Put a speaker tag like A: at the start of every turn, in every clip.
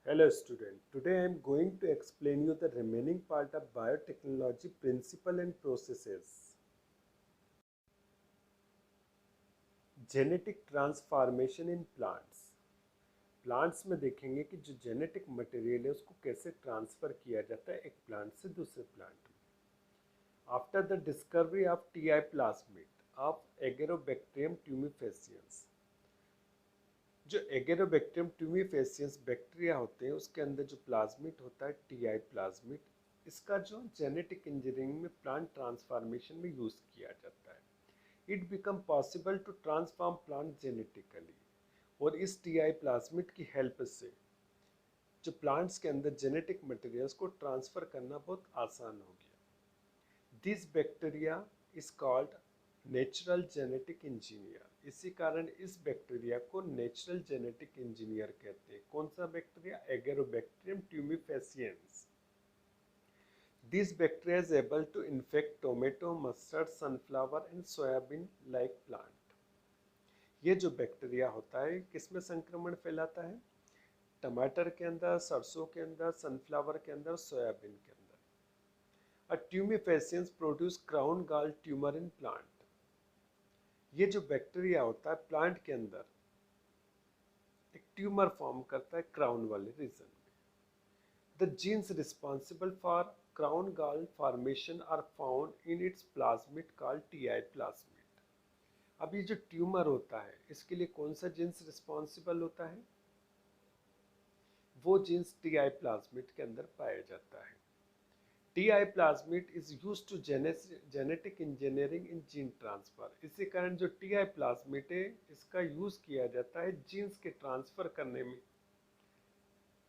A: Hello student, today I am going to explain you the remaining part of biotechnology principle and processes. Genetic transformation in plants. Plants में देखेंगे कि जो genetic material है उसको कैसे transfer किया जाता है एक प्लांट से दूसरे प्लांट में। After the discovery of Ti. Plasmid of Agrobacterium tumefaciens, जो एगेरोबैक्टीरियम ट्यूमिफेसियंस बैक्टीरिया होते हैं उसके अंदर जो प्लाज्मिड होता है टी.आई. प्लाज्मिड, इसका जो जेनेटिक इंजीनियरिंग में प्लांट ट्रांसफॉर्मेशन में यूज़ किया जाता है। It become possible to transform plant genetically, और इस टी.आई. प्लाज्मिड की हेल्प से जो प्लांट्स के अंदर जेनेटिक मटेरियल्स को ट्रांसफ़र करना बहुत आसान हो गया। This bacteria is called natural genetic engineer. इसी कारण इस बैक्टीरिया को नेचुरल जेनेटिक इंजीनियर कहते हैं। कौन सा bacteria? Agrobacterium tumefaciens. This bacteria is able to infect tomato, mustard, sunflower and soybean like plant. ये जो बैक्टीरिया होता है किसमें संक्रमण फैलाता है? टमाटर के अंदर, सरसों के अंदर, सनफ्लावर के अंदर, सोयाबीन के अंदर। A tumefaciens produce crown gall tumour in plant. ये जो बैक्टीरिया होता है प्लांट के अंदर एक ट्यूमर फॉर्म करता है क्राउन वाले रीजन में। The genes responsible for crown gall formation are found in its plasmid called T I. Plasmid. अब ये जो ट्यूमर होता है इसके लिए कौन सा जीन्स रिस्पॉन्सिबल होता है? वो जीन्स टी.आई. प्लाज्मिड के अंदर पाया जाता है। T I. Plasmid is use to genetic engineering in gene transfer. इसी कारण जो टी.आई. प्लाज्मिड है इसका यूज किया जाता है जीन्स के ट्रांसफर करने में।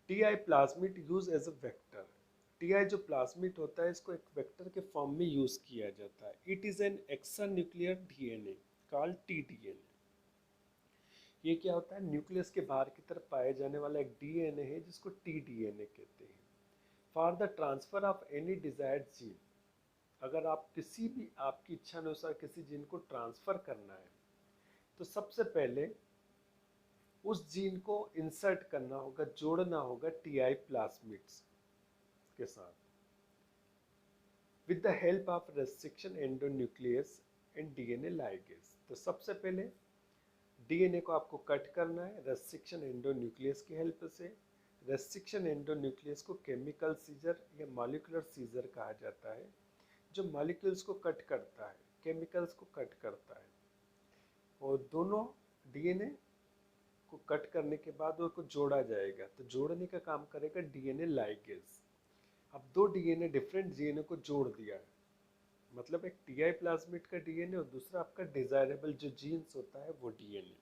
A: T I. Plasmid use as a vector. T I. जो प्लाज्मिड होता है इसको एक वेक्टर के फॉर्म में यूज किया जाता है। It is an extra nuclear DNA called T DNA. ये क्या होता है? न्यूक्लियस के बाहर की तरफ पाया जाने वाला एक डीएनए है जिसको टी.डी.एन.ए कहते हैं। For the transfer of any desired gene, अगर आप किसी भी आपकी इच्छा अनुसार किसी जीन को ट्रांसफर करना है तो सबसे पहले उस जीन को इंसर्ट करना होगा, जोड़ना होगा टी.आई. प्लाज्मिड्स के साथ with the help of restriction endonuclease and DNA ligase. तो सबसे पहले डीएनए को आपको कट करना है रेस्ट्रिक्शन एंडोन्यूक्लियस की हेल्प से। रेस्ट्रिक्शन एंडोन्यूक्लियस को केमिकल सीजर या मॉलिक्यूलर सीजर कहा जाता है, जो मॉलिक्यूल्स को कट करता है, केमिकल्स को कट करता है। और दोनों डीएनए को कट करने के बाद उसको जोड़ा जाएगा, तो जोड़ने का काम करेगा डीएनए लाइगेज। अब दो डीएनए डिफरेंट डीएनए को जोड़ दिया है, मतलब एक टी.आई. प्लाज्मिड का डीएनए और दूसरा आपका डिजायरेबल जो जीन्स होता है वो डीएनए।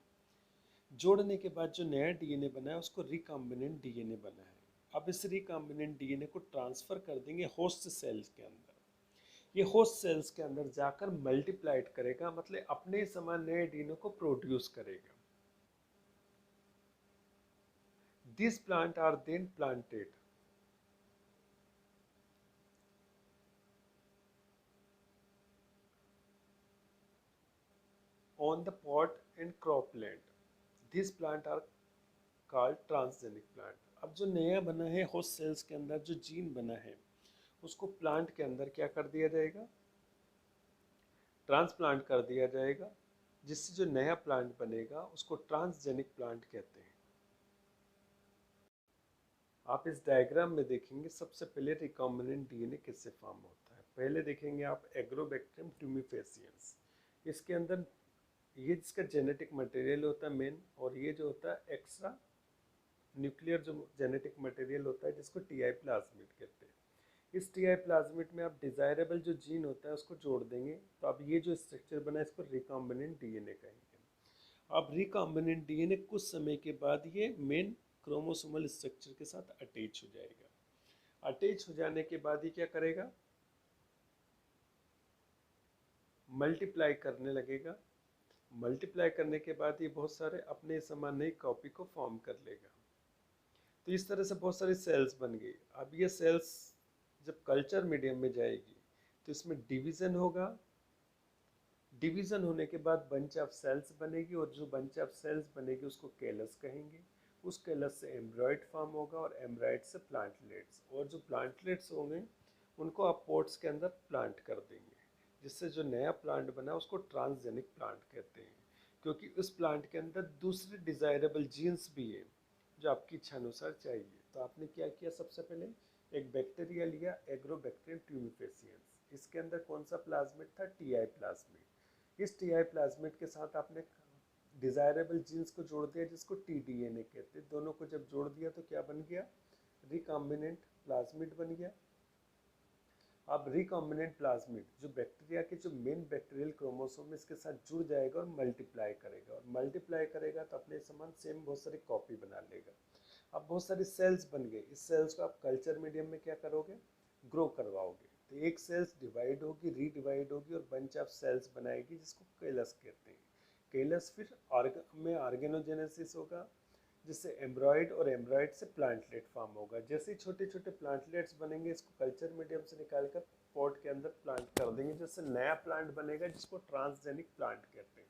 A: जोड़ने के बाद जो नया डीएनए बना है उसको रिकॉम्बिनेंट डीएनए बना है। अब इस रिकॉम्बिनेंट डीएनए को ट्रांसफर कर देंगे होस्ट सेल्स के अंदर। ये होस्ट सेल्स के अंदर जाकर मल्टीप्लाइड करेगा, मतलब अपने समान नए डीएनए को प्रोड्यूस करेगा। This plant are then planted on the pot and cropland. This plant are called transgenic plant. अब जो नया बना है होस्ट सेल्स के अंदर जो जीन बना है उसको प्लांट के अंदर क्या कर दिया जाएगा? ट्रांसप्लांट कर दिया जाएगा, जिससे जो नया प्लांट बनेगा उसको ट्रांसजेनिक प्लांट कहते हैं। आप इस डायग्राम में देखेंगे सबसे पहले रिकॉम्बिनेंट डीएनए किससे फॉर्म होता है। पहले देखेंगे आप एग्रोबैक्टीरियम ट्यूमिफेसियंस। इसके अंदर ये जिसका जेनेटिक मटेरियल होता है मेन, और ये जो होता है एक्स्ट्रा न्यूक्लियर जो जेनेटिक मटेरियल होता है जिसको टी.आई. प्लाज्मिड कहते हैं। इस टी.आई. प्लाज्मिड में आप डिजायरेबल जो जीन होता है उसको जोड़ देंगे, तो अब ये जो स्ट्रक्चर बना है इसको रिकॉम्बिनेंट डीएनए कहेंगे। अब रिकॉम्बिनेंट डीएनए कुछ समय के बाद ये मेन क्रोमोसोमल स्ट्रक्चर के साथ अटैच हो जाएगा। अटैच हो जाने के बाद ये क्या करेगा? मल्टीप्लाई करने लगेगा। मल्टीप्लाई करने के बाद ये बहुत सारे अपने समान नई कॉपी को फॉर्म कर लेगा। तो इस तरह से बहुत सारी सेल्स बन गई। अब ये सेल्स जब कल्चर मीडियम में जाएगी तो इसमें डिवीज़न होगा। डिवीज़न होने के बाद बंच ऑफ सेल्स बनेगी, और जो बंच ऑफ सेल्स बनेगी उसको कैलस कहेंगे। उस कैलस से एम्ब्रॉयड फॉर्म होगा और एम्ब्रॉयड से प्लांटलेट्स, और जो प्लांटलेट्स होंगे उनको आप पोट्स के अंदर प्लांट कर देंगे, जिससे जो नया प्लांट बना उसको ट्रांसजेनिक प्लांट कहते हैं, क्योंकि उस प्लांट के अंदर दूसरे डिज़ायरेबल जीन्स भी है जो आपकी इच्छा अनुसार चाहिए। तो आपने क्या किया, सबसे पहले एक बैक्टीरिया लिया, एग्रोबैक्टीरियम ट्यूनिफेसियंस, इसके अंदर कौन सा प्लाज्मिड था, टीआई प्लाज्मिड। इस टीआई प्लाज्मिड के साथ आपने डिज़ायरेबल जीन्स को जोड़ दिया जिसको टीडीएनए कहते हैं। दोनों को जब जोड़ दिया तो क्या बन गया, रिकॉम्बिनेंट प्लाज्मिड बन गया। अब रिकॉम्बिनेंट प्लाज्मिड जो बैक्टीरिया के जो मेन बैक्टीरियल क्रोमोसोम इसके साथ जुड़ जाएगा और मल्टीप्लाई करेगा, और मल्टीप्लाई करेगा तो अपने समान सेम बहुत सारी कॉपी बना लेगा। अब बहुत सारी सेल्स बन गए, इस सेल्स को आप कल्चर मीडियम में क्या करोगे, ग्रो करवाओगे। तो एक सेल्स डिवाइड होगी, रीडिवाइड होगी और बंच ऑफ सेल्स बनाएगी जिसको कैलस कहते हैं। कैलस फिर में ऑर्गेनोजेनेसिस होगा, जिससे एम्ब्रॉयड और एम्ब्रॉयड से प्लांटलेट फॉर्म होगा। जैसे ही छोटे छोटे प्लांटलेट्स बनेंगे इसको कल्चर मीडियम से निकालकर पॉट के अंदर प्लांट कर देंगे, जिससे नया प्लांट बनेगा जिसको ट्रांसजेनिक प्लांट कहते हैं।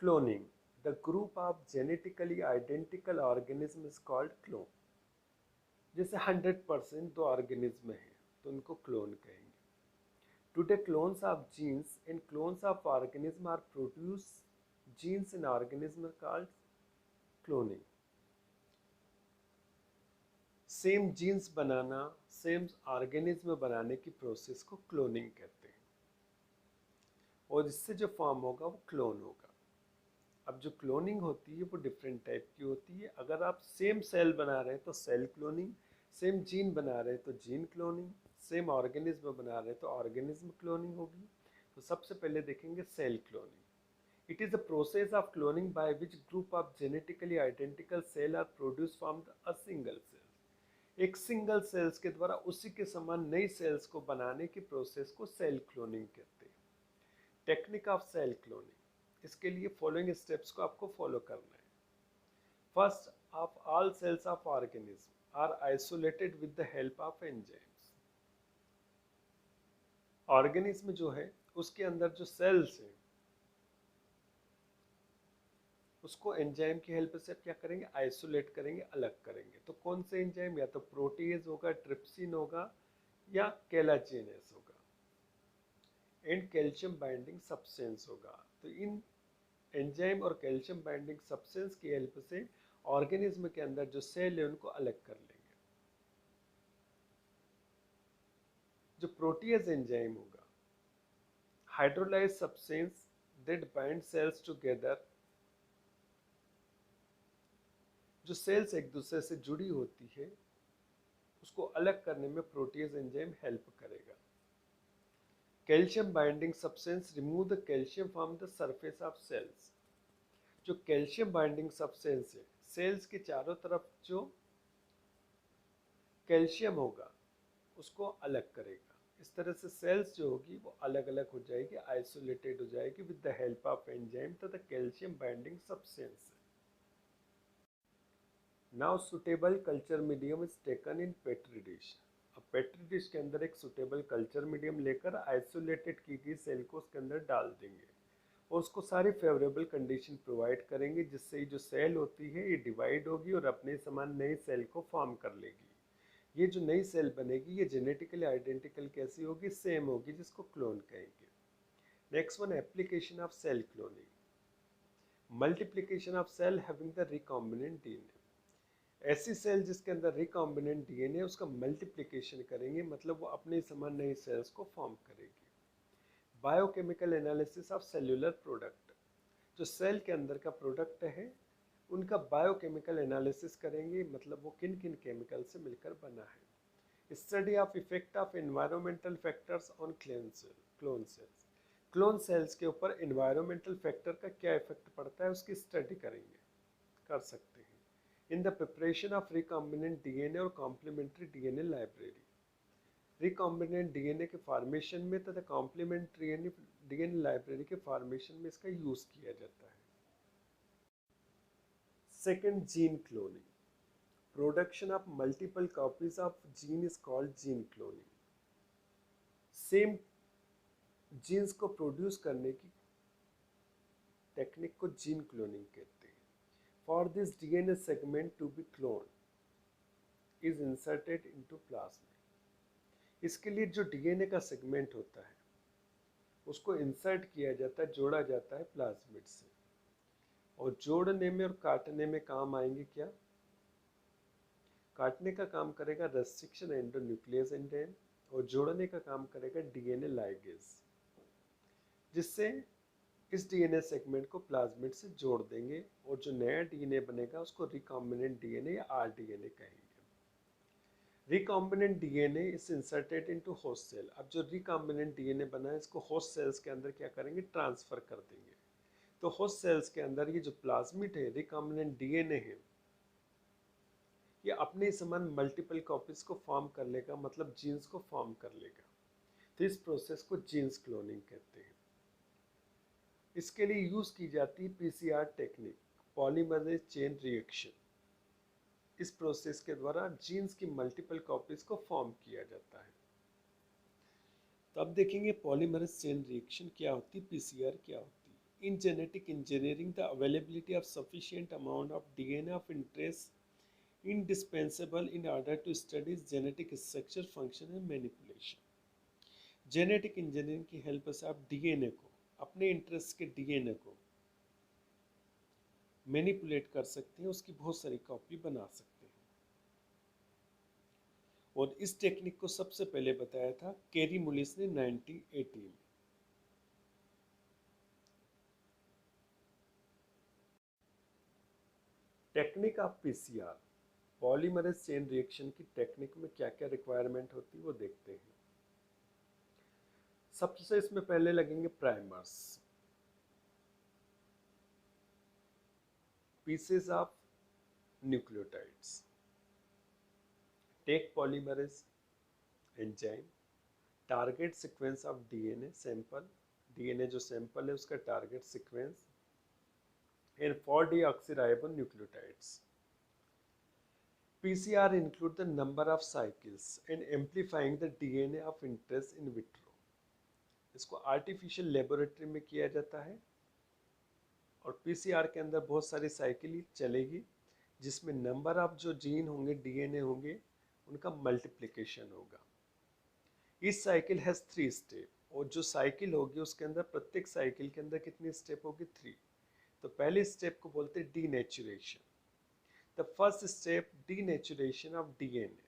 A: Cloning, the group of genetically identical organism is called clone. जैसे 100% दो ऑर्गेनिज्म है तो उनको क्लोन कहेंगे। Today clones of genes in clones of organism are produce genes in organism are called cloning. Same genes बनाना, same organism बनाने की process को क्लोनिंग कहते हैं, और इससे जो फॉर्म होगा वो क्लोन होगा। अब जो क्लोनिंग होती है वो डिफरेंट टाइप की होती है। अगर आप सेम सेल बना रहे हैं तो सेल क्लोनिंग, सेम जीन बना रहे हैं तो जीन क्लोनिंग, सेम ऑर्गेनिज्म बना रहे हैं तो ऑर्गेनिज्म क्लोनिंग होगी। तो सबसे पहले देखेंगे cell cloning. It is a process of cloning by which group of genetically identical cell are produced from a single cell. एक सिंगल सेल्स के द्वारा उसी के समान नई सेल्स को बनाने की प्रोसेस को सेल क्लोनिंग कहते हैं। टेक्निक ऑफ सेल क्लोनिंग, इसके लिए फॉलोइंग स्टेप्स को आपको फॉलो करना है। First, of all cells of organism are isolated with the help of enzymes. Organism जो है उसके अंदर जो सेल्स हैं उसको एंजाइम की हेल्प से क्या करेंगे, आइसोलेट करेंगे, अलग करेंगे। तो कौन से एंजाइम, या तो प्रोटीज होगा, ट्रिप्सिन होगा या केलाजीनेस होगा, एंड कैल्शियम बाइंडिंग सब्सटेंस होगा। तो इन एंजाइम और कैल्शियम बाइंडिंग सब्सटेंस की हेल्प से ऑर्गेनिज्म के अंदर जो सेल है उनको अलग कर लेंगे। जो प्रोटीज एंजाइम होगा, hydrolyse substance that bind cells together, जो सेल्स एक दूसरे से जुड़ी होती है उसको अलग करने में प्रोटीज एंजाइम हेल्प करेगा। Calcium binding substance remove the calcium from the surface of cells. जो कैल्शियम बाइंडिंग सब्सटेंस है, सेल्स के चारों तरफ जो कैल्शियम होगा उसको अलग करेगा। इस तरह से सेल्स जो होगी वो अलग अलग हो जाएगी, आइसोलेटेड हो जाएगी with the help of enzyme तथा calcium binding substance. Now suitable culture medium is taken in petri dish. अब पेट्री डिश के अंदर एक सुटेबल कल्चर मीडियम लेकर आइसोलेटेड की गई सेल को उसके अंदर डाल देंगे और उसको सारी फेवरेबल कंडीशन प्रोवाइड करेंगे, जिससे जो सेल होती है ये डिवाइड होगी और अपने समान नई सेल को फॉर्म कर लेगी। ये जो नई सेल बनेगी ये जेनेटिकली आइडेंटिकल कैसी होगी, सेम होगी, जिसको क्लोन कहेंगे। Next one, application of cell cloning. Multiplication of cell having the recombinant DNA. ऐसी सेल जिसके अंदर रिकॉम्बिनेंट डीएनए उसका मल्टीप्लिकेशन करेंगे, मतलब वो अपने समान नई सेल्स को फॉर्म करेगी। Biochemical analysis of cellular product. जो सेल के अंदर का प्रोडक्ट है उनका बायोकेमिकल एनालिसिस करेंगे, मतलब वो किन किन केमिकल से मिलकर बना है। Study of effect of environmental factors on clone cells. Clone cells के ऊपर एनवायरमेंटल फैक्टर का क्या इफेक्ट पड़ता है उसकी स्टडी करेंगे, कर सकते हैं। In the preparation of recombinant DNA और complementary DNA library. Recombinant DNA के फॉर्मेशन में तथा कॉम्प्लीमेंट्री डीएनए लाइब्रेरी के फॉर्मेशन में इसका यूज किया जाता है। Second, gene cloning. Production of multiple copies of gene is called gene cloning. Same genes को प्रोड्यूस करने की टेक्निक को जीन क्लोनिंग कहते हैं। For this DNA segment to be cloned is inserted into plasmid। इसके लिए जो डीएनए का सेगमेंट होता है उसको इंसर्ट किया जाता है, जोड़ा जाता है प्लाज्मिड से। और जोड़ने में और काटने में काम आएंगे क्या? काटने का काम करेगा रेस्ट्रिक्शन एंडोन्यूक्लियस एंजाइम और जोड़ने का काम करेगा डीएनए लाइगेज, जिससे इस डीएनए सेगमेंट को प्लाज्मिड से जोड़ देंगे और जो नया डीएनए बनेगा उसको रिकॉम्बिनेंट डीएनए या आरडीएनए कहेंगे। Recombinant DNA is inserted into host cell. अब जो रिकॉम्बिनेंट डीएनए बना है इसको होस्ट सेल्स के अंदर क्या करेंगे? ट्रांसफर कर देंगे। तो होस्ट सेल्स के अंदर ये जो प्लाज्मिड है, रिकॉम्बिनेंट डीएनए है, ये अपने समान मल्टीपल कॉपीज को फॉर्म कर लेगा, मतलब जीन्स को फॉर्म कर लेगा। तो इस प्रोसेस को जीन्स क्लोनिंग कहते हैं। इसके लिए यूज की जाती है PCR technique, polymerase chain reaction. इस प्रोसेस के द्वारा जीन्स की मल्टीपल कॉपीज को फॉर्म किया जाता है। तो अब देखेंगे पॉलीमरेज चेन रिएक्शन क्या होती है, पीसीआर क्या होती है। In genetic engineering the availability of sufficient amount of DNA of interest indispensable in order to study genetic structure, function and manipulation। Genetic engineering की हेल्प से आप डीएनए को, अपने इंटरेस्ट के डीएनए को मैनिपुलेट कर सकते हैं, उसकी बहुत सारी कॉपी बना सकते हैं। और इस टेक्निक को सबसे पहले बताया था केरी मुलिस ने 1980 में। Technique of PCR, polymerase chain reaction की टेक्निक में क्या क्या रिक्वायरमेंट होती है वो देखते हैं। सबसे इसमें पहले लगेंगे primers, pieces of nucleotides. Taq polymerase enzyme, target sequence of DNA sample, DNA जो सैंपल है उसका target sequence, and 4-deoxyribonucleotides। PCR include the number of cycles and amplifying the DNA of interest in vitro। इसको artificial laboratory में किया जाता है और PCR के अंदर बहुत सारी साइकिल चलेगी, जिसमें नंबर ऑफ जो जीन होंगे, डीएनए होंगे, उनका मल्टीप्लिकेशन होगा। इस साइकिल हैज 3 स्टेप और जो साइकिल होगी उसके अंदर प्रत्येक साइकिल के अंदर कितनी स्टेप होगी? 3। तो पहले स्टेप को बोलते हैं denaturation. The first step, denaturation of DNA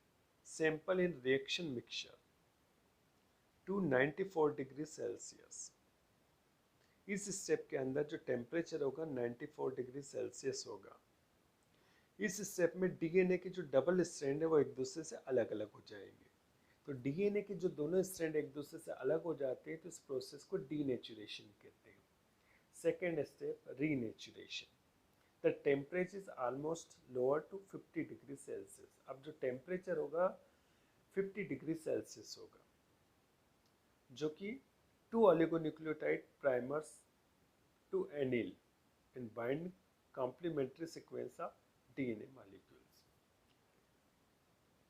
A: sample in reaction mixture to 94 degree Celsius. इस स्टेप के अंदर जो टेम्परेचर होगा 94 डिग्री सेल्सियस होगा। इस स्टेप में डीएनए के जो डबल स्ट्रैंड है वो एक दूसरे से अलग अलग हो जाएंगे। तो डीएनए के जो दोनों स्ट्रैंड एक दूसरे से अलग हो जाते हैं तो इस प्रोसेस को डीनेचुरेशन कहते हैं। Second step, renaturation. The temperature is almost lower to 50 degree Celsius. अब जो टेम्परेचर होगा 50 डिग्री सेल्सियस होगा, जो कि 2 oligonucleotide primers to anil and bind complementary sequence of DNA molecules।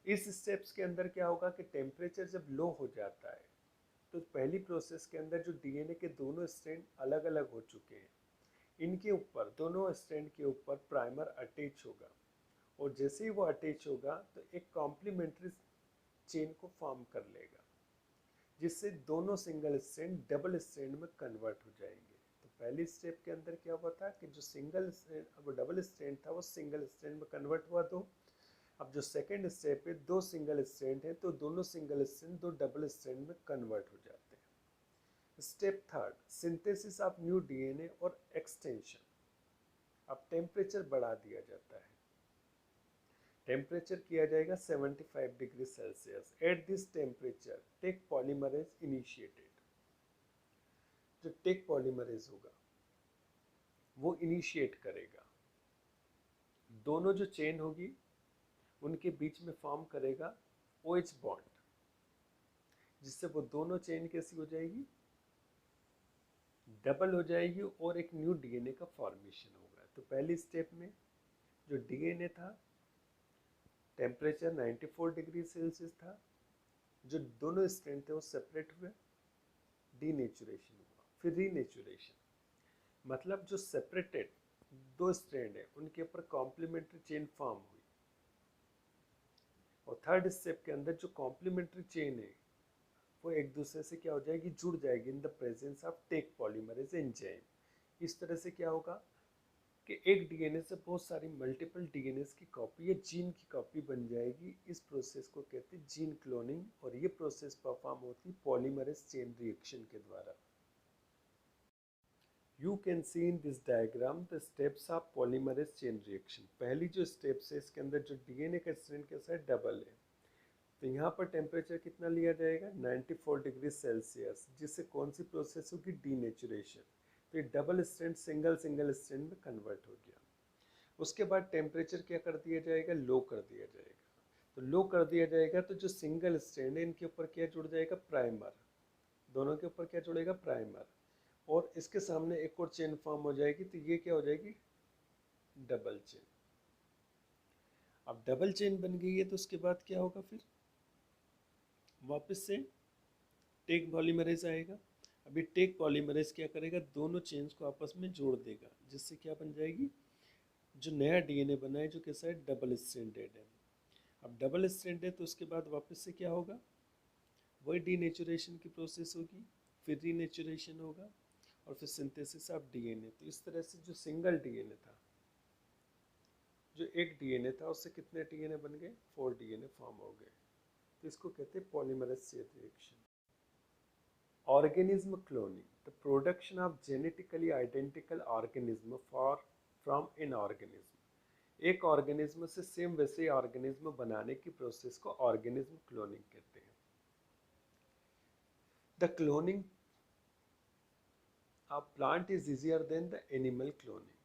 A: इस स्टेप्स के अंदर क्या होगा कि टेम्परेचर जब लो हो जाता है तो पहली प्रोसेस के अंदर जो डीएनए के दोनों स्ट्रैंड अलग अलग हो चुके हैं, इनके ऊपर, दोनों स्ट्रैंड के ऊपर प्राइमर अटैच होगा और जैसे ही वो अटैच होगा तो एक कॉम्प्लीमेंट्री चेन को फॉर्म कर लेगा, जिससे दोनों सिंगल स्ट्रैंड डबल स्ट्रैंड में कन्वर्ट हो जाएंगे। तो पहली स्टेप के अंदर क्या हुआ था कि जो सिंगल स्ट्रैंड, वो डबल स्ट्रैंड था, वो सिंगल स्ट्रैंड में कन्वर्ट हुआ। तो अब जो सेकेंड स्टेप है, 2 सिंगल स्ट्रैंड है तो दोनों सिंगल स्ट्रैंड 2 डबल स्ट्रैंड में कन्वर्ट हो जाते हैं। Step third, synthesis of new DNA और एक्सटेंशन। अब टेम्परेचर बढ़ा दिया जाता है, टेम्परेचर किया जाएगा 75 degree Celsius. At this temperature Taq polymerase initiated. जो टेक पॉलीमरेज होगा वो इनिशिएट करेगा, दोनों जो चेन होगी उनके बीच में फॉर्म करेगा OH बॉन्ड, जिससे वो दोनों चेन कैसी हो जाएगी? डबल हो जाएगी और एक न्यू डीएनए का फॉर्मेशन होगा। तो पहली स्टेप में जो डीएनए था टेम्परेचर 94 डिग्री सेल्सियस था, जो दोनों स्ट्रैंड थे वो सेपरेट हुए, डीनेचुरेशन हुआ। फिर रीनेचुरेशन, मतलब जो सेपरेटेड दो स्ट्रैंड है उनके ऊपर कॉम्प्लीमेंट्री चेन फॉर्म हुई, और थर्ड स्टेप के अंदर जो कॉम्प्लीमेंट्री चेन है वो एक दूसरे से क्या हो जाएगी, जुड़ जाएगी in the presence of Taq polymerase enzyme. इस तरह से क्या होगा कि एक डीएनए से बहुत सारी मल्टीपल डीएनए की कॉपी या जीन की कॉपी बन जाएगी। इस प्रोसेस को कहते हैं जीन क्लोनिंग, और ये प्रोसेस परफॉर्म होती है पॉलीमरेज चेन रिएक्शन के द्वारा। You can see in this diagram the steps of polymerase chain reaction। पहली जो स्टेप्स है इसके अंदर जो डीएनए का स्ट्रैंड के साथ डबल है, तो यहाँ पर टेम्परेचर कितना लिया जाएगा 94 डिग्री सेल्सियस, जिससे कौन सी प्रोसेस होगी, डीनेचुरेशन। तो ये डबल स्ट्रैंड सिंगल स्ट्रैंड में कन्वर्ट हो गया। उसके बाद टेम्परेचर क्या कर दिया जाएगा, लो कर दिया जाएगा। तो लो कर दिया जाएगा तो जो सिंगल स्ट्रैंड है इनके ऊपर क्या जुड़ जाएगा, प्राइमर। दोनों के ऊपर क्या जुड़ेगा, प्राइमर। और इसके सामने एक और चेन फॉर्म हो जाएगी, तो ये क्या हो जाएगी, डबल चेन। अब डबल चेन बन गई है तो उसके बाद क्या होगा, फिर वापस से टेक पॉलीमरेज आएगा। अभी टेक पॉलीमरेज क्या करेगा, दोनों चेन्स को आपस में जोड़ देगा, जिससे क्या बन जाएगी, जो नया डीएनए बना है जो कैसा है, डबल स्ट्रैंडेड है। अब डबल स्ट्रैंड है तो उसके बाद वापस से क्या होगा, वही डीनेचुरेशन की प्रोसेस होगी, फिर रीनेचुरेशन होगा, और फिर सिंथेसिस ऑफ डीएनए। तो इस तरह से जो सिंगल डीएनए था, जो एक डीएनए था, उससे कितने डीएनए बन गए, 4 डीएनए फॉर्म हो गए। तो इसको कहते हैं polymerase chain reaction. Organism cloning, the production of genetically identical organism from an organism. एक ऑर्गेनिज्म से सेम वैसे ऑर्गेनिज्म बनाने की प्रोसेस को ऑर्गेनिज्म क्लोनिंग कहते हैं। The cloning of plant is easier than the animal cloning.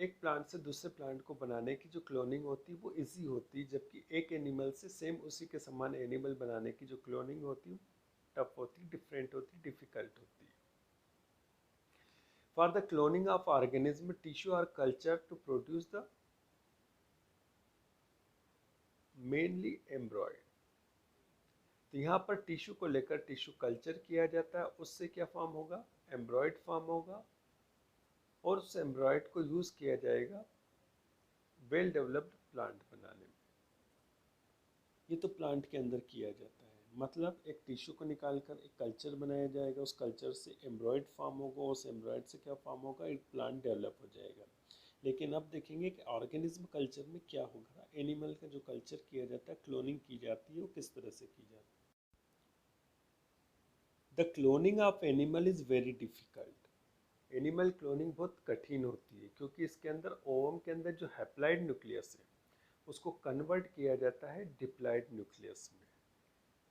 A: एक प्लांट से दूसरे प्लांट को बनाने की जो क्लोनिंग होती है वो इजी होती है, जबकि एक एनिमल से सेम उसी के समान एनिमल बनाने की जो क्लोनिंग होती है टफ होती, डिफरेंट होती, डिफिकल्ट होती है। For the cloning of organism tissue are culture to produce the mainly embryoid. तो यहाँ पर टिश्यू को लेकर टिश्यू कल्चर किया जाता है, उससे क्या फॉर्म होगा, एम्ब्रॉयड फॉर्म होगा, और उस एम्ब्रॉयड को यूज किया जाएगा वेल डेवलप्ड प्लांट बनाने में। ये तो प्लांट के अंदर किया जाता है, मतलब एक टिश्यू को निकालकर एक कल्चर बनाया जाएगा, उस कल्चर से एम्ब्रॉयड फॉर्म होगा, उस एम्ब्रॉयड से क्या फॉर्म होगा, एक प्लांट डेवलप हो जाएगा। लेकिन अब देखेंगे कि ऑर्गेनिज्म कल्चर में क्या होगा, एनिमल का जो कल्चर किया जाता है, क्लोनिंग की जाती है, वो किस तरह से की जाती है। The cloning of animal is very difficult. Animal cloning बहुत कठिन होती है, क्योंकि इसके अंदर ओवम के अंदर जो हैप्लॉइड न्यूक्लियस है उसको कन्वर्ट किया जाता है डिप्लॉइड न्यूक्लियस में।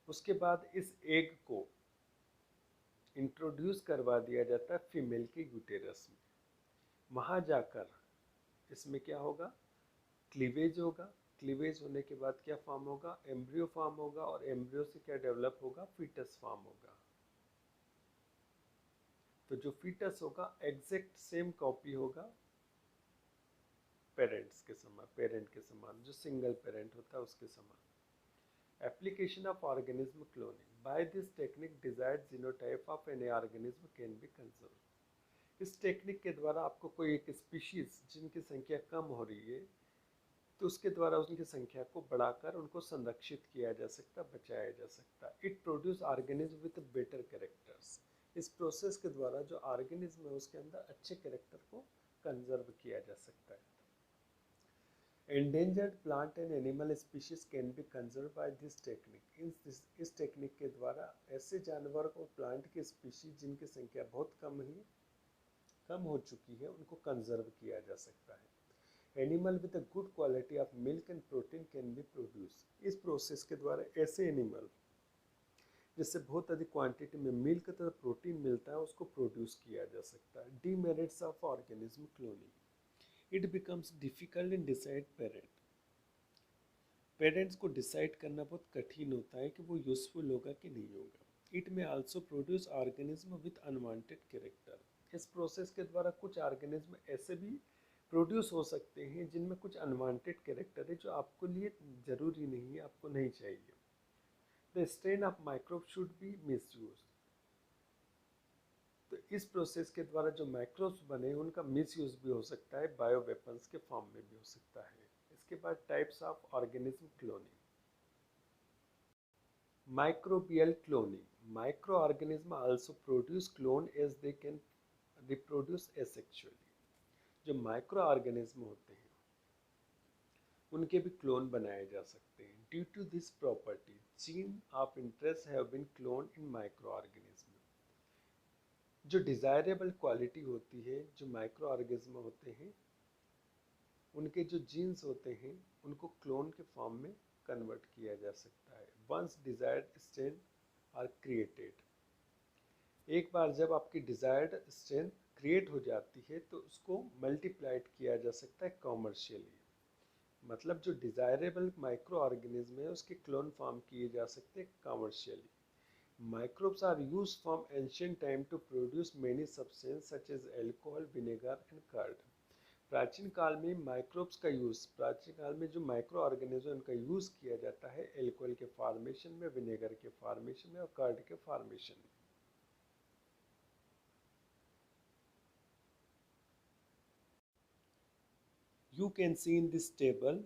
A: उसके बाद इस एग को इंट्रोड्यूस करवा दिया जाता है फीमेल के यूटेरस में। वहाँ जाकर इसमें क्या होगा, क्लीवेज होगा। क्लीवेज होने के बाद क्या फॉर्म होगा, एम्ब्रियो फॉर्म होगा, और एम्ब्रियो से क्या डेवलप होगा, फीटस फॉर्म होगा। तो जो फीटस होगा एग्जैक्ट सेम कॉपी होगा पेरेंट्स के समान, पेरेंट के समान, जो सिंगल पेरेंट होता है उसके समान। Application of organism cloning, by this technique desired genotype of any organism can be conserve. इस टेक्निक के द्वारा आपको कोई एक स्पीशीज जिनकी संख्या कम हो रही है, तो उसके द्वारा उनकी संख्या को बढ़ाकर उनको संरक्षित किया जा सकता, बचाया जा सकता। It produce organism with better characters. इस प्रोसेस के द्वारा जो ऑर्गेनिज्म है उसके अंदर अच्छे कैरेक्टर को कंजर्व किया जा सकता है। Endangered plant and animal species can be conserve by this technique. इस टेक्निक के द्वारा ऐसे जानवर और प्लांट की स्पीशीज जिनकी संख्या बहुत कम हो चुकी है उनको कंजर्व किया जा सकता है। Animal with a good quality of milk and protein can be produce. इस प्रोसेस के द्वारा ऐसे एनिमल जिससे बहुत अधिक क्वांटिटी में मिल्क तथा प्रोटीन मिलता है उसको प्रोड्यूस किया जा सकता है। Demerits of organism cloning, it becomes difficult in decide parents को डिसाइड करना बहुत कठिन होता है कि वो यूजफुल होगा कि नहीं होगा। इट में also produce organism with unwanted character. इस प्रोसेस के द्वारा कुछ ऑर्गेनिज्म ऐसे भी प्रोड्यूस हो सकते हैं जिनमें कुछ अनवांटेड कैरेक्टर है जो आपको लिए जरूरी नहीं है, आपको नहीं चाहिए। The strain of microbe should be misuse. तो इस प्रोसेस के द्वारा जो माइक्रोब्स बने उनका मिसयूज भी हो सकता है, बायो वेपन्स के फॉर्म में भी हो सकता है। इसके बाद types of organism cloning. Microbial cloning. Microorganisms also produce clone as they can reproduce asexually. जो माइक्रो ऑर्गेनिज्म होते हैं उनके भी क्लोन बनाए जा सकते हैं। Due to this property gene of interest have been clone in micro organism. जो डिजायरेबल क्वालिटी होती है जो माइक्रो ऑर्गेनिज्म होते हैं उनके जो जीन्स होते हैं उनको क्लोन के फॉर्म में कन्वर्ट किया जा सकता है। Once desired strain are created. एक बार जब आपकी डिजायर्ड स्ट्रेंथ क्रिएट हो जाती है तो उसको मल्टीप्लाइड किया जा सकता है कॉमर्शियली। मतलब जो डिजायरेबल माइक्रो ऑर्गेनिज्म है उसके क्लोन फॉर्म किए जा सकते हैं commercially. Microbes are used from ancient time to produce many substances such as alcohol, vinegar and curd. प्राचीन काल में माइक्रोब्स का यूज़, प्राचीन काल में जो माइक्रो ऑर्गेनिज्म उनका यूज़ किया जाता है एल्कोहल के फॉर्मेशन में, विनेगर के फॉर्मेशन में और कर्ड के फॉर्मेशन में। You can see in this table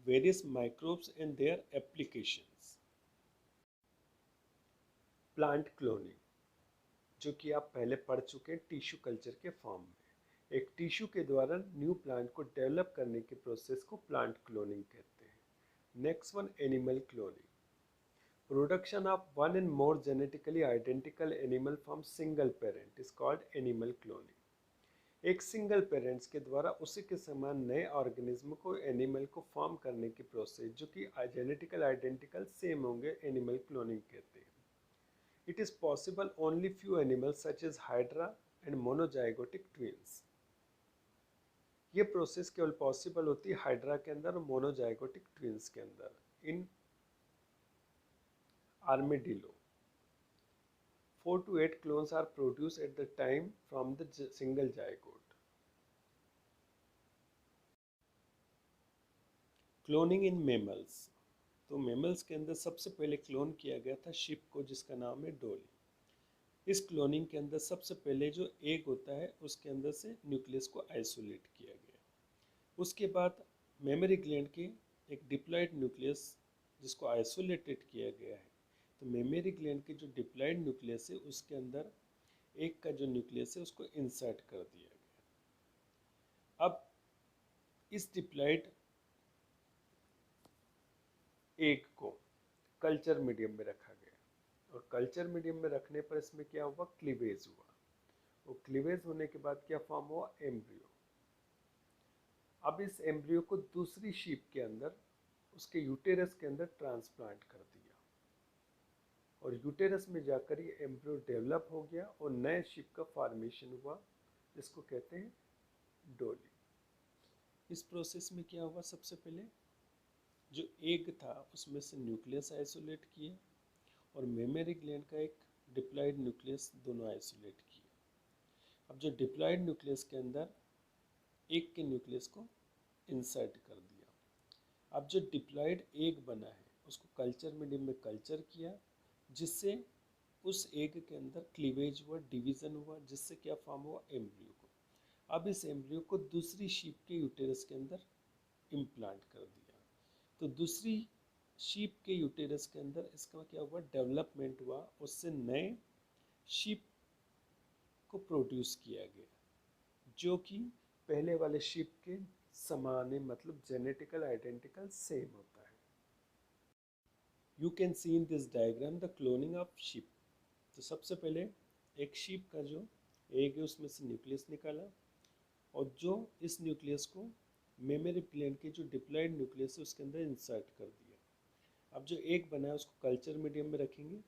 A: various microbes and their applications. Plant cloning, जो कि आप पहले पढ़ चुके हैं टिश्यू कल्चर के फॉर्म में। एक टिश्यू के द्वारा न्यू प्लांट को डेवलप करने के प्रोसेस को प्लांट क्लोनिंग कहते हैं। Next one, animal cloning. Production of one and more genetically identical animal from single parent is called animal cloning. एक सिंगल पेरेंट्स के द्वारा उसी के समान नए ऑर्गेनिज्म को, एनिमल को फॉर्म करने की प्रोसेस जो कि जेनेटिकल आइडेंटिकल सेम होंगे, एनिमल क्लोनिंग कहते हैं। It is possible only few animals such as hydra and monozygotic twins. ये प्रोसेस केवल पॉसिबल होती है हाइड्रा के अंदर और मोनोजाइगोटिक ट्विंस के अंदर। इन आर्मेडिलो 4 to 8 clones are produced at the time from the single zygote. Cloning in mammals. तो मेमल्स के अंदर सबसे पहले क्लोन किया गया था शिप को, जिसका नाम है डोली। इस क्लोनिंग के अंदर सबसे पहले जो एग होता है उसके अंदर से न्यूक्लियस को आइसोलेट किया गया। उसके बाद मेमरी ग्लैंड के एक डिप्लॉयड न्यूक्लियस जिसको आइसोलेटेड किया गया है। तो मेमरी ग्लैंड के जो डिप्लॉयड न्यूक्लियस है उसके अंदर एग का जो न्यूक्लियस है उसको इंसर्ट कर दिया गया। अब इस डिप्लॉयड एग को कल्चर मीडियम में रखा गया और कल्चर मीडियम में रखने पर इसमें क्या हुआ, क्लीवेज हुआ। वो क्लीवेज होने के बाद क्या फॉर्म हुआ, एम्ब्रियो। अब इस एम्ब्रियो को दूसरी शीप के अंदर, उसके यूटेरस के अंदर ट्रांसप्लांट कर दिया और यूटेरस में जाकर ये एम्ब्रियो डेवलप हो गया और नए शीप का फॉर्मेशन हुआ जिसको कहते हैं डोली। इस प्रोसेस में क्या हुआ, सबसे पहले जो एग था उसमें से न्यूक्लियस आइसोलेट किए और मेमरी ग्लैंड का एक डिप्लॉयड न्यूक्लियस दोनों आइसोलेट किए। अब जो डिप्लॉयड न्यूक्लियस के अंदर एग के न्यूक्लियस को इंसर्ट कर दिया। अब जो डिप्लॉयड एग बना है उसको कल्चर मीडियम में कल्चर किया, जिससे उस एग के अंदर क्लीवेज हुआ, डिवीज़न हुआ, जिससे क्या फॉर्म हुआ, एम्ब्रियो को। अब इस एम्ब्रियो को दूसरी शीप के यूटेरस के अंदर इम्प्लांट कर दिया। तो दूसरी शीप के यूटेरस के अंदर इसका क्या हुआ, डेवलपमेंट हुआ, उससे नए शीप को प्रोड्यूस किया गया जो कि पहले वाले शीप के समान है, मतलब जेनेटिकल आइडेंटिकल सेम होता है। You can see in this diagram the cloning of sheep. तो सबसे पहले एक शीप का जो एग है उसमें से न्यूक्लियस निकाला और जो इस न्यूक्लियस को मेमरी ग्लैंड के जो डिप्लॉयड न्यूक्लियस है उसके अंदर इंसर्ट कर दिया। अब जो एग बना है उसको कल्चर मीडियम में रखेंगे।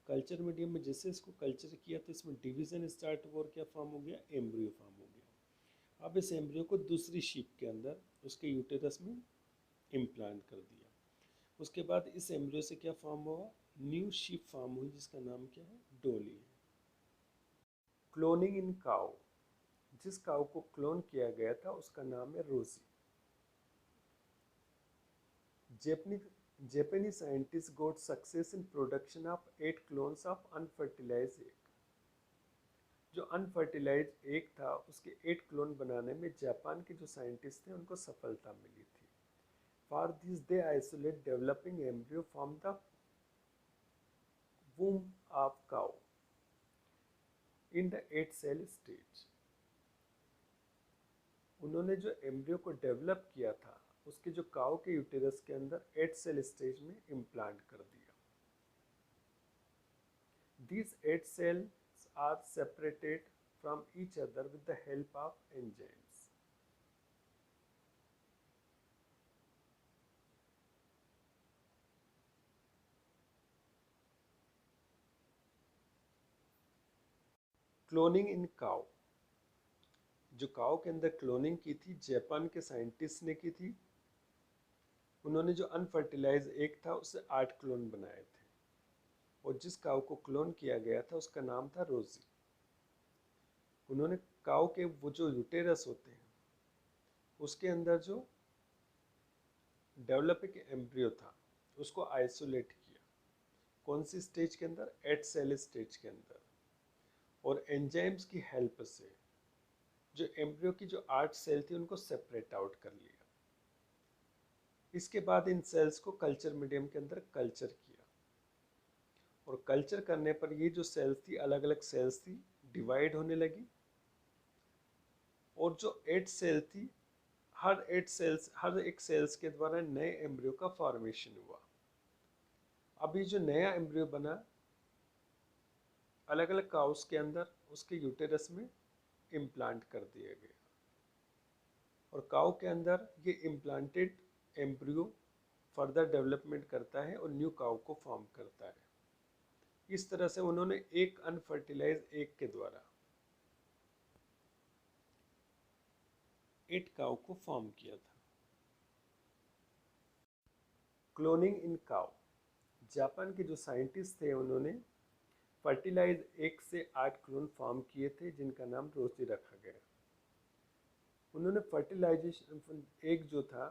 A: कल्चर मीडियम में जैसे इसको कल्चर किया तो इसमें डिवीज़न स्टार्ट हुआ और क्या फॉर्म हो गया, एम्ब्रियो फॉर्म हो गया। अब इस एम्ब्रियो को दूसरी शीप के अंदर उसके यूटेरस में इम्प्लांट कर दिया। उसके बाद इस एम्ब्रियो से क्या फॉर्म हुआ, न्यू शीप फॉर्म हुई जिसका नाम क्या है, डोली है। क्लोनिंग इन काउ। जिस काउ को क्लोन किया गया था उसका नाम है रोजी। Japanese scientists got success in production of 8 clones of unfertilized egg. जो अनफर्टिलाइज एग था उसके 8 क्लोन बनाने में जापान के जो साइंटिस्ट थे उनको सफलता मिली थी। For this they isolate developing embryo from the womb of cow in the 8 cell stage। उन्होंने जो एम्ब्रियो को डेवलप किया था उसके जो काउ के यूटेरस के अंदर 8 सेल स्टेज में इम्प्लांट कर दिया। These 8 cells are separated from each other with the help of enzymes। Cloning in cow, जो काउ के अंदर क्लोनिंग की थी जापान के साइंटिस्ट ने की थी। उन्होंने जो अनफर्टिलाइज एग था उससे 8 क्लोन बनाए थे और जिस काउ को क्लोन किया गया था उसका नाम था रोजी। उन्होंने काउ के वो जो यूटेरस होते हैं उसके अंदर जो डेवलपिंग एम्ब्रियो था उसको आइसोलेट किया। कौन सी स्टेज के अंदर? 8 सेल स्टेज के अंदर। और एंजाइम्स की हेल्प से जो एम्ब्रियो की जो 8 सेल थी उनको सेपरेट आउट कर लिया। इसके बाद इन सेल्स को कल्चर मीडियम के अंदर कल्चर किया और कल्चर करने पर ये जो सेल्स थी अलग अलग सेल्स थी डिवाइड होने लगी और जो 8 सेल थी हर एक सेल्स के द्वारा नए एम्ब्रियो का फॉर्मेशन हुआ। अभी जो नया एम्ब्रियो बना अलग अलग काउस के अंदर उसके यूटेरस में इम्प्लांट कर दिया गया और काउ के अंदर ये इम्प्लांटेड एम्ब्रियो फर्दर डेवलपमेंट करता है और न्यू काउ को फॉर्म करता है। इस तरह से उन्होंने एक अनफर्टिलाइज एग के द्वारा 8 काउ को फॉर्म किया था। क्लोनिंग इन काउ, जापान के जो साइंटिस्ट थे उन्होंने फर्टिलाइज एग से 8 क्लोन फॉर्म किए थे जिनका नाम रोजी रखा गया। उन्होंने फर्टिलाइजेशन एग जो था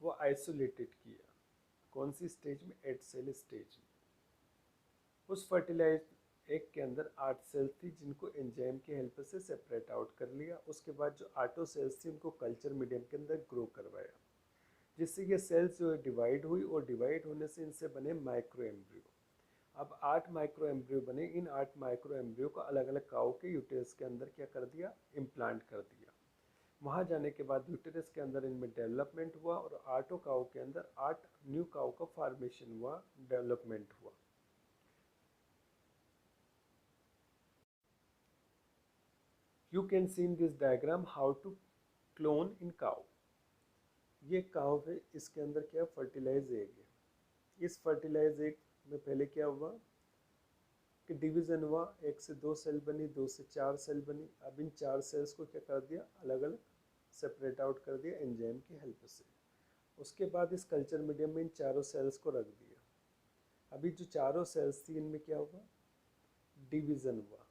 A: वो आइसोलेटेड किया। कौन सी स्टेज में? 8 सेल स्टेज में। उस फर्टिलाइज एग के अंदर 8 सेल्स थी जिनको एंजाइम की हेल्प से सेपरेट आउट कर लिया। उसके बाद जो 8 सेल्स थी उनको कल्चर मीडियम के अंदर ग्रो करवाया जिससे ये सेल्स जो है डिवाइड हुई और डिवाइड होने से इनसे बने माइक्रो एम्ब्रियो। अब 8 माइक्रो एम्ब्रियो बने। इन 8 माइक्रो एम्ब्रियो को अलग अलग काउ के यूटेरस के अंदर क्या कर दिया? इम्प्लांट कर दिया। वहाँ जाने के बाद यूटेरस के अंदर इनमें डेवलपमेंट हुआ और 8 काउ के अंदर 8 न्यू काउ का फॉर्मेशन हुआ, डेवलपमेंट हुआ। You can see in this diagram how to clone in cow। ये काउ है, इसके अंदर क्या फर्टिलाइज एग है। इस फर्टिलाइज एग में पहले क्या हुआ कि डिवीजन हुआ, 1 से 2 सेल बनी, 2 से 4 सेल बनी। अब इन 4 सेल्स को क्या कर दिया? अलग अलग सेपरेट आउट कर दिया एंजाइम की हेल्प से। उसके बाद इस कल्चर मीडियम में इन चारों सेल्स को रख दिया। अभी जो चारों सेल्स थी इनमें क्या हुआ? डिवीजन हुआ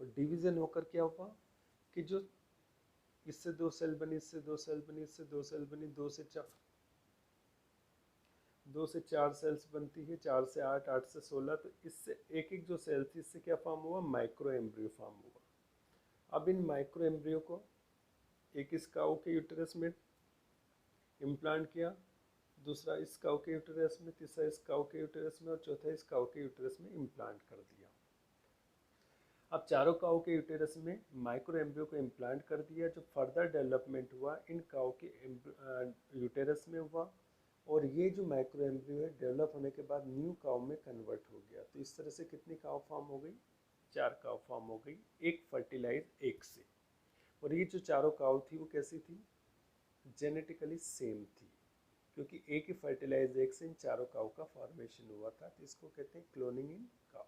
A: और डिवीजन होकर क्या हुआ कि जो इससे 2 सेल बनी, इससे 2 सेल बनी, इससे 2 सेल बनी, 2 से 4 सेल्स बनती है, 4 से 8, 8 से 16। तो इससे एक एक जो सेल थी इससे क्या फॉर्म हुआ? माइक्रो एम्ब्रियो फॉर्म हुआ। अब इन माइक्रो एम्ब्रियो को एक इस काऊ के यूटेरस में इम्प्लांट किया, दूसरा इस काऊ के यूटेरस में, तीसरा इस काऊ के यूटेरस में और चौथा इस काऊ के यूटेरस में इम्प्लांट कर दिया। अब चारों काऊ के यूटेरस में माइक्रो एम्ब्रियो को इम्प्लांट कर दिया। जो फर्दर डेवलपमेंट हुआ इन काऊ के यूटेरस में हुआ और ये जो माइक्रो एम्ब्रियो है डेवलप होने के बाद न्यू काऊ में कन्वर्ट हो गया। तो इस तरह से कितनी काऊ फॉर्म हो गई? 4 काऊ फॉर्म हो गई एक फर्टिलाइज एग से। और ये जो चारों काऊ थी वो कैसी थी? जेनेटिकली सेम थी क्योंकि एक ही फर्टिलाइज एग से इन चारों काऊ का फॉर्मेशन हुआ था। तो इसको कहते हैं क्लोनिंग इन काऊ।